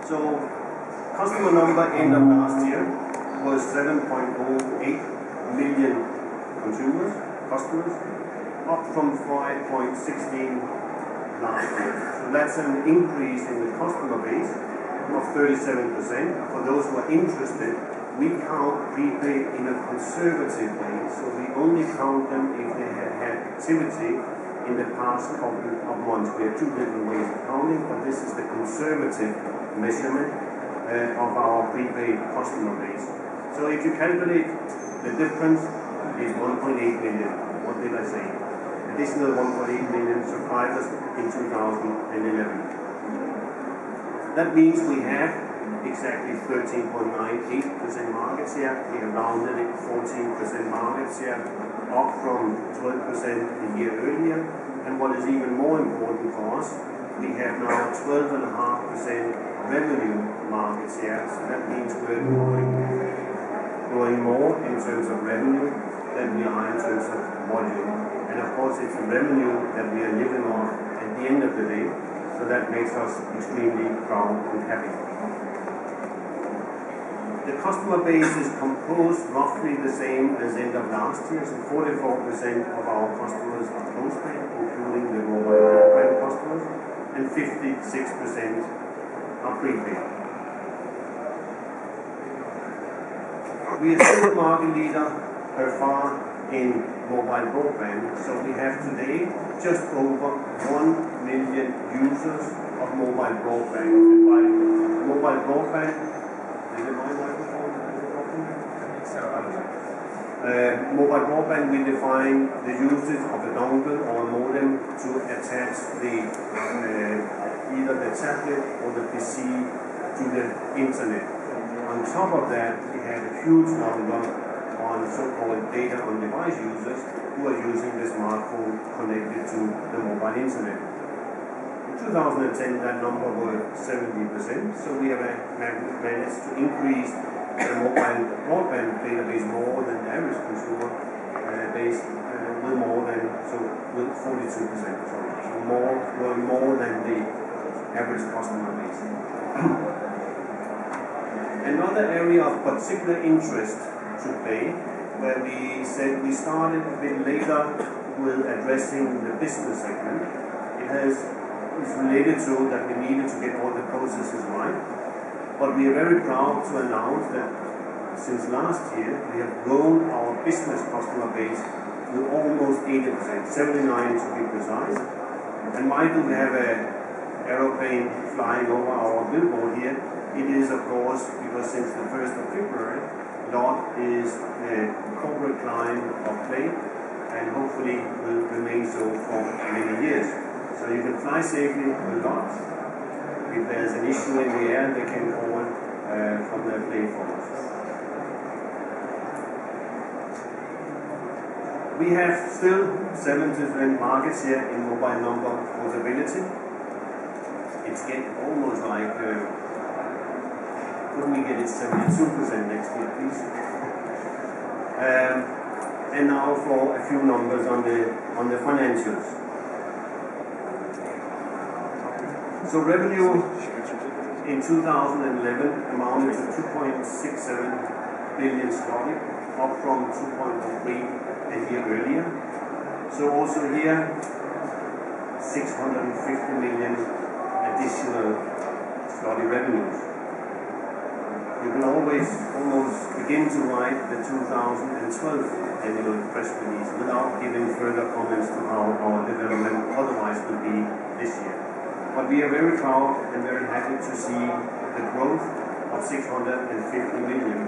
So customer number end of last year was 7.08 million customers, up from 5.16 last year. So that's an increase in the customer base of 37%. For those who are interested, we count prepaid in a conservative way, so we only count them if they have had activity in the past couple of months. We have two different ways of counting, but this is the conservative measurement of our prepaid customer base. So if you calculate, the difference is 1.8 million. What did I say? Additional 1.8 million subscribers in 2011. That means we have exactly 13.98% market share. We have rounded it 14% market share, up from 12% a year earlier. And what is even more important for us, we have now 12.5% revenue market share. So that means we're growing more in terms of revenue than we are in terms of volume. And of course, it's the revenue that we are living on at the end of the day. So that makes us extremely proud and happy. The customer base is composed roughly the same as end of last year. So 44% of our customers are postpaid, including the mobile broadband customers, and 56% are prepaid. We are still the market leader by far in mobile broadband. So we have today just over 1 million users of mobile broadband. And by mobile broadband, is it my microphone? Mobile broadband, we define the usage of a dongle or a modem to attach the either the tablet or the PC to the internet. On top of that, we have a huge number on so-called data-on-device users who are using the smartphone connected to the mobile internet. In 2010, that number was 70%, so we have managed to increase the mobile broadband database more than the average consumer base with 42%. So growing more than the average customer base. Another area of particular interest to play, where we said we started a bit later with addressing the business segment. It's related to that we needed to get all the processes right. But we are very proud to announce that since last year we have grown our business customer base with almost 80%, 79 to be precise. And why do we have an aeroplane flying over our billboard here? It is, of course, because since the 1st of February, LOT is a corporate client of Play, and hopefully will remain so for many years. So you can fly safely with LOT. If there's an issue in the air, they can call from their Play phones. We have still 7% market share in mobile number portability. It's getting almost like couldn't we get it 72% next year, please? And now for a few numbers on the financials. So revenue in 2011 amounted to 2.67 billion, up from 2.03 a year earlier. So also here, 650 million additional zloty revenues. You can always almost begin to write the 2012 annual press release without giving further comments to how our development otherwise will be this year. But we are very proud and very happy to see the growth of 650 million.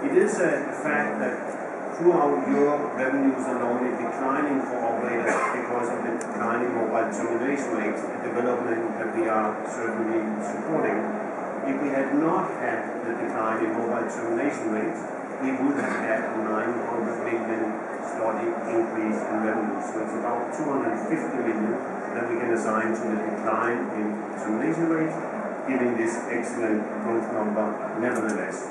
It is a fact that throughout Europe, revenues are normally declining for operators because of the declining mobile termination rates, a development that we are certainly supporting. If we had not had the decline in mobile termination rates, we would have had a 900 million zloty increase in revenue. So it's about 250 million that we can assign to the decline in termination rates, giving this excellent growth number nevertheless.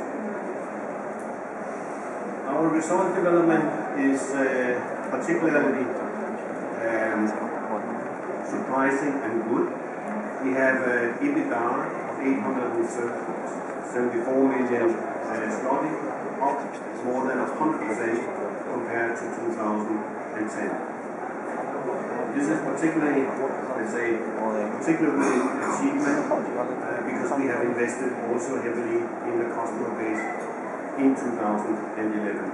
Our result development is particularly surprising and good. We have an EBITDA of 874 million zloty, up more than 100% compared to 2010. This is particularly, let's say, particularly achievement because we have invested also heavily in the customer base in 2011.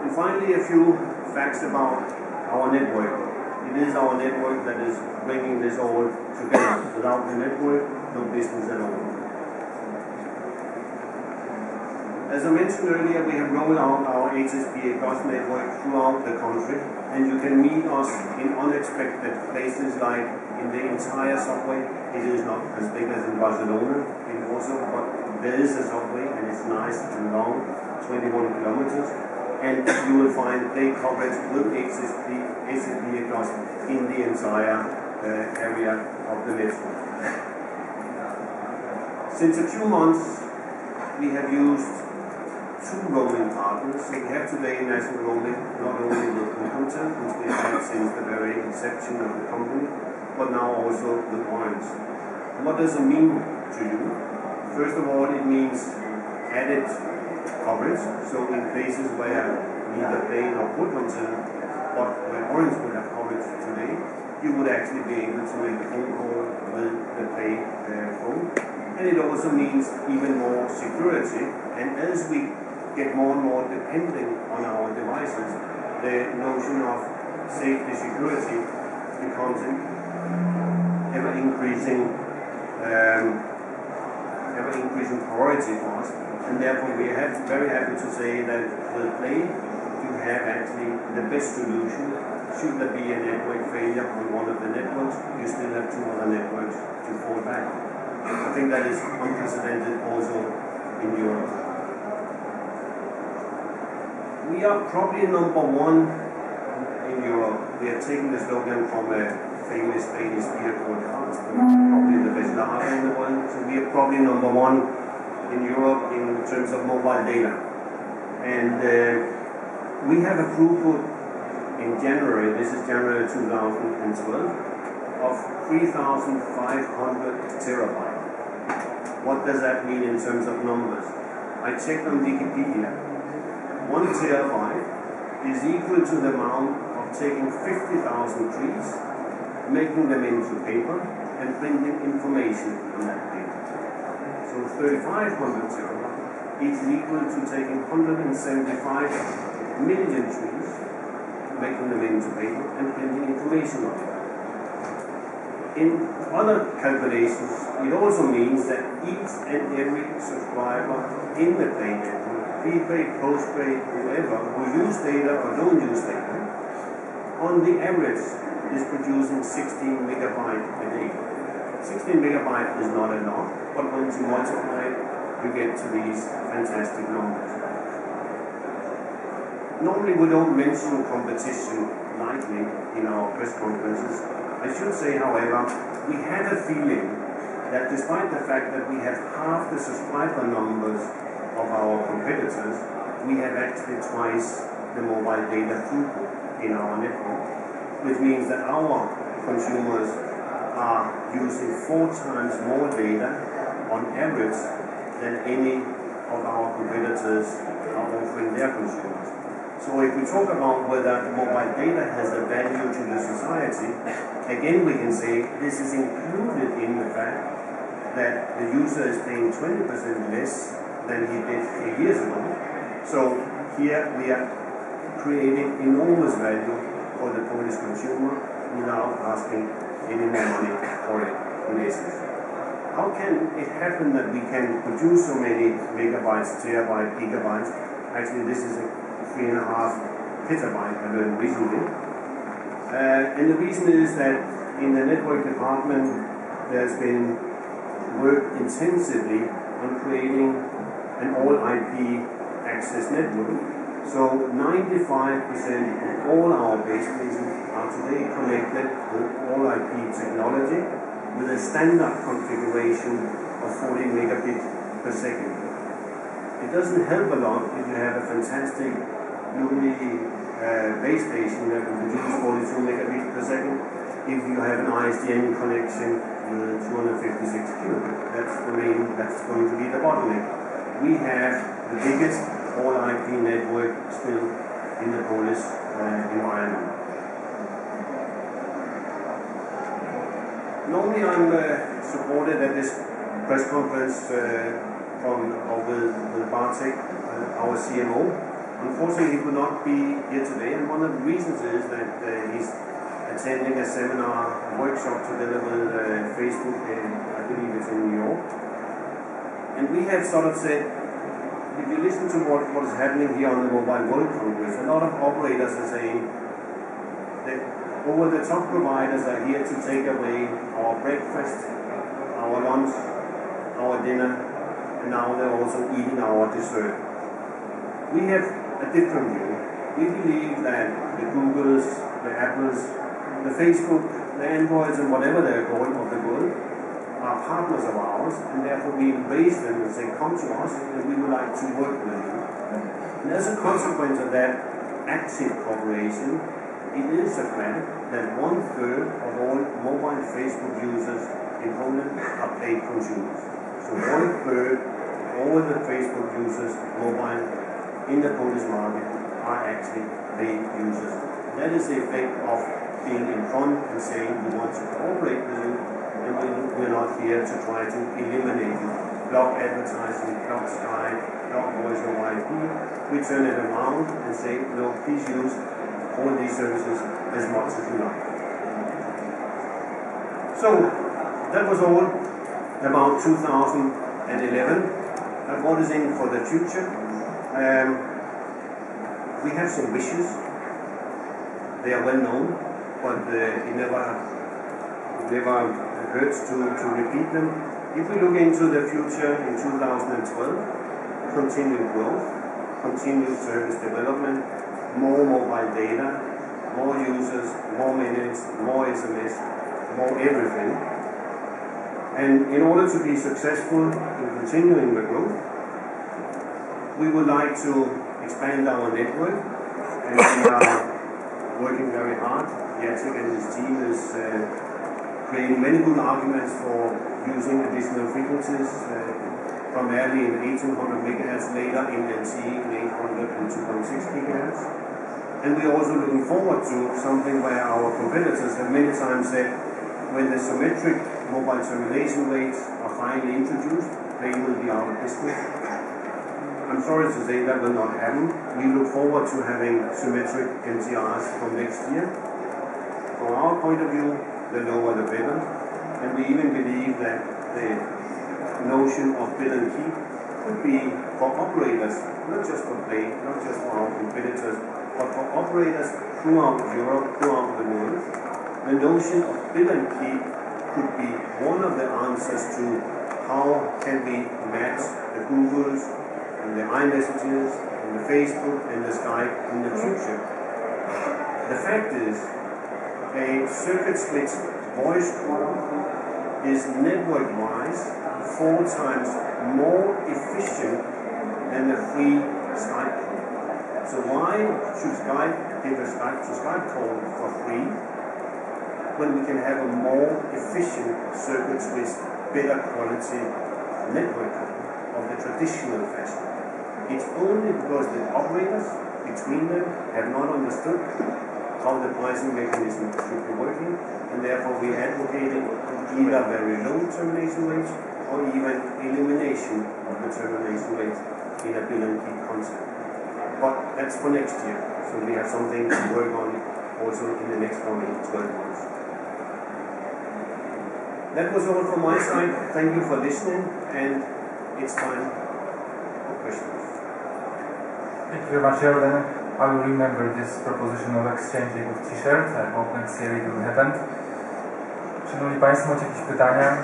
And finally, a few facts about our network. It is our network that is bringing this all together. Without the network, no business at all. As I mentioned earlier, we have rolled out our HSPA Plus network throughout the country, and you can meet us in unexpected places like in the entire subway. It is not as big as in Barcelona, but there is a subway and it's nice and long, 21 kilometers. And you will find play coverage with HSPA Plus in the entire area of the network. Since a few months, we have used 2 roaming partners. So we have today national roaming, not only with Computer, which we have had since the very inception of the company, but now also with Orange. What does it mean to you? First of all, it means added coverage, so in places where neither play nor Computer, but where Orange would have coverage today, you would actually be able to make a phone call with the play phone. And it also means even more security, and as we get more and more dependent on our devices, the notion of safety security becomes an ever-increasing priority for us. And therefore we are very happy to say that with Play, you have actually the best solution. Should there be a network failure on one of the networks, you still have 2 other networks to fall back on. I think that is unprecedented also in Europe. We are probably number 1 in Europe. We are taking the slogan from a famous Spanish speaker called probably the best lager in the world. So we are probably number 1 in Europe in terms of mobile data. And we have a throughput in January, this is January 2012, of 3,500 terabytes. What does that mean in terms of numbers? I checked on Wikipedia. 1 terabyte is equal to the amount of taking 50,000 trees, making them into paper, and printing information on that paper. So 3,500 terabytes is equal to taking 175 million trees, making them into paper, and printing information on it. In other calculations, it also means that each and every subscriber in the Play network, prepaid, postpaid, whoever, who use data or don't use data, on the average is producing 16 megabytes a day. 16 megabytes is not a lot, but once you multiply it, you get to these fantastic numbers. Normally we don't mention competition lightly in our press conferences. I should say, however, we have a feeling that despite the fact that we have half the subscriber numbers of our competitors, we have actually twice the mobile data throughput in our network, which means that our consumers are using 4 times more data on average than any of our competitors are offering their consumers. So if we talk about whether mobile data has a value to the society, again we can say this is included in the fact that the user is paying 20% less than he did 3 years ago. So here we are creating enormous value for the Polish consumer without asking any more money for it, in essence. How can it happen that we can produce so many megabytes, terabytes, gigabytes? Actually, this is a 3.5 petabyte I learned recently. And the reason is that in the network department there's been worked intensively on creating an all-IP access network. So 95% of all our base stations are today connected with all-IP technology with a standard configuration of 40 megabit per second. It doesn't help a lot if you have a fantastic newly base station that can produce 42 megabits per second if you have an ISDN connection with 256 kilobit. That's going to be the bottleneck. We have the biggest all-IP network still in the Polish environment. Normally I'm supported at this press conference with Bartek, our CMO. Unfortunately, he could not be here today, and one of the reasons is that he's attending a seminar, a workshop together with Facebook, I believe it's in New York. And we have sort of said, if you listen to what is happening here on the Mobile World Congress, a lot of operators are saying that over-the-top providers are here to take away our breakfast, our lunch, our dinner, and now they're also eating our dessert. We have a different view. We believe that the Googles, the Apples, the Facebook, the Androids, and whatever they're called of the world are partners of ours, and therefore we embrace them and say, come to us, and we would like to work with you. And as a consequence of that active cooperation, it is a fact that 1/3 of all mobile Facebook users in Poland are paid consumers. So 1/3 of all the Facebook users mobile in the Polish market are actually paid users. That is the effect of being in front and saying we want to cooperate with you, and we're not here to try to eliminate you. Block advertising, block Skype, block voice over IP. We turn it around and say, no, please use all these services as much as you like. So that was all about 2011. What is in for the future? We have some wishes. They are well known, but it never hurts to repeat them. If we look into the future in 2012, continued growth, continued service development, more mobile data, more users, more minutes, more SMS, more everything. And in order to be successful in continuing the growth, we would like to expand our network, and we are working very hard. Jacek and his team is creating many good arguments for using additional frequencies, primarily in 1800 MHz, later in LTE in 800 and 2.6 GHz. And we're also looking forward to something where our competitors have many times said, when the symmetric mobile termination rates are finally introduced, they will be out of business. I'm sorry to say that will not happen. We look forward to having symmetric MTRs from next year. From our point of view, the lower the better. And we even believe that the notion of bill and keep could be for operators, not just for Play, not just for our competitors, but for operators throughout Europe, throughout the world. The notion of bill and keep could be one of the answers to how can we match the Googles and the iMessages and the Facebook and the Skype in the future. The fact is, a circuit switch voice call is network-wise 4 times more efficient than a free Skype call. So why should Skype give a Skype to Skype call for free when we can have a more efficient circuit switch, better quality network of the traditional fashion? It's only because the operators between them have not understood how the pricing mechanism should be working, and therefore we are advocating either very low termination rates or even elimination of the termination rates in a bill and keep concept. But that's for next year, so we have something to work on also in the next coming 12 months. That was all from my side. Thank you for listening, and it's time for questions. Thank you very much, Jordan. I will remember this proposition of exchanging of t-shirt. I hope next year it will happen. Szanowni Państwo, macie jakieś pytania?